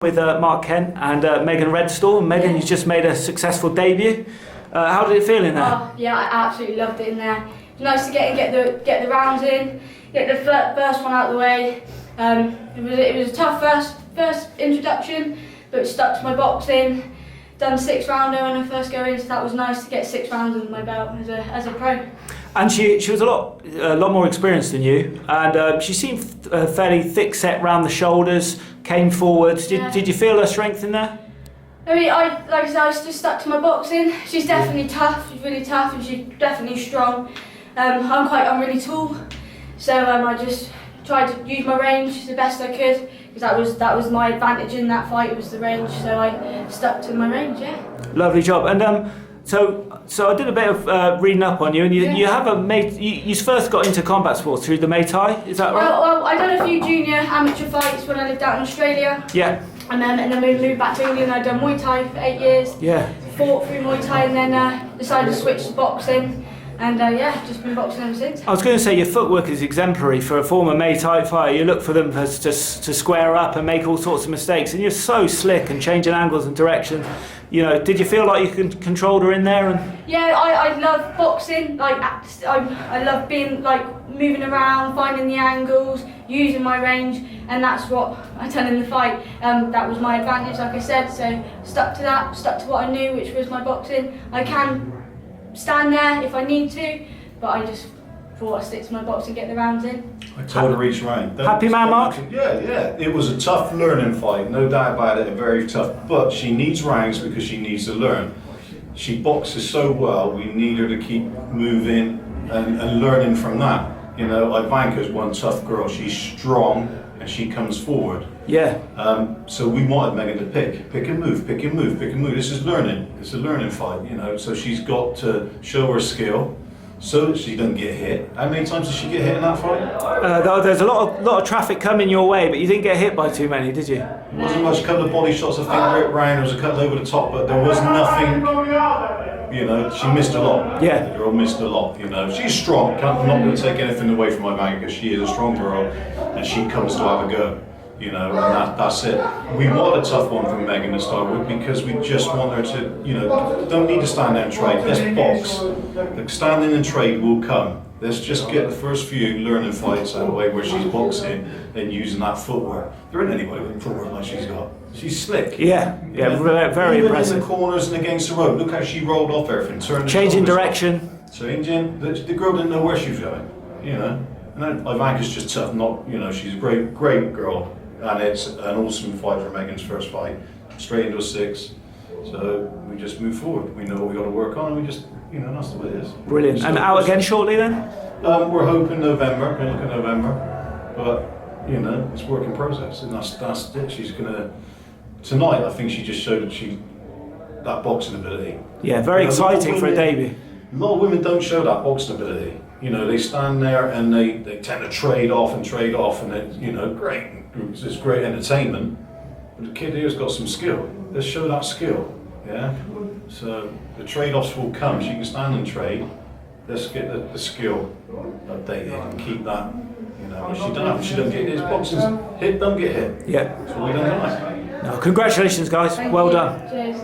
with Mark Kent and Megan Redstall. Megan, you just made a successful debut. How did it feel in there? Oh, yeah, I absolutely loved it in there. It was nice to get the rounds in, get the first one out of the way. It was a tough first introduction, but it stuck to my boxing. Done 6 rounder when I first go in, so that was nice to get 6 rounds under my belt as a pro. And she was a lot more experienced than you, and she seemed fairly thick set round the shoulders. Came forward. Did you feel her strength in there? I mean, like I said, I just stuck to my boxing. She's definitely tough. She's really tough, and she's definitely strong. I'm really tall, so I just tried to use my range the best I could, because that was my advantage in that fight. It was the range, so I stuck to my range. Yeah. Lovely job. And so I did a bit of reading up on you, and you have a mate. You first got into combat sports through the Muay Thai. Is that right? Well, I done a few junior amateur fights when I lived out in Australia. Yeah. And then we moved back to England. I'd done Muay Thai for 8 years. Yeah. Fought through Muay Thai, and then decided to switch to boxing. And just been boxing ever since. I was going to say your footwork is exemplary for a former Muay Thai fighter. You look for them to square up and make all sorts of mistakes, and you're so slick and changing angles and directions. You know, did you feel like you controlled her in there? And yeah, I love boxing. Like I love being moving around, finding the angles, using my range, and that's what I done in the fight. That was my advantage, like I said. So stuck to that, stuck to what I knew, which was my boxing. I can stand there if I need to, but I just thought I'd stick to my boxing, get the rounds in. I told her each round. Happy man, Mark? Yeah. It was a tough learning fight, no doubt about it, very tough. But she needs rounds because she needs to learn. She boxes so well, we need her to keep moving and learning from that. You know, Ivanka's one tough girl. She's strong and she comes forward. yeah. So we wanted Megan to pick and move, pick and move, pick and move. This is learning. It's a learning fight, you know. So she's got to show her skill so that she doesn't get hit. How many times did she get hit in that fight? There's a lot of traffic coming your way, but you didn't get hit by too many, did you? It wasn't much. A couple of body shots, I think, ripped round. There was a couple over the top, but there was nothing. You know, she missed a lot. Yeah. The girl missed a lot. You know, she's strong. I'm not going to take anything away from Ivanka because she is a strong girl, and she comes to have a go. You know, and that's it. We want a tough one from Megan to start with because we just want her to, you know, don't need to stand there and trade. Let's box. The standing and trade will come. Let's just get the first few learning fights out of the way where she's boxing and using that footwork. There isn't anybody with footwork like she's got. She's slick. Yeah, very Even impressive. in the corners and against the rope. Look how she rolled off everything. Changing direction. Changing. The girl didn't know where she was going. You know. And Ivanka's just tough. Not, you know, she's a great girl. And it's an awesome fight for Megan's first fight. Straight into a 6. So we just move forward. We know what we got to work on, and we just, you know, that's the way it is. Brilliant. And out again shortly then? We're hoping November. Going to look at November, but you know, it's work in process, and that's it. She's gonna tonight. I think she just showed that boxing ability. Yeah, very exciting for a debut. A lot of women don't show that boxing ability. You know, they stand there and they tend to trade off, and it's, you know, great. It's great entertainment, but the kid here's got some skill. Let's show that skill, yeah? So the trade-offs will come. She can stand and trade. Let's get the skill updated and keep that, you know. If she don't get hit, boxing's hit, don't get hit. Yeah. That's what we done tonight. No, congratulations, guys. Well done. Cheers.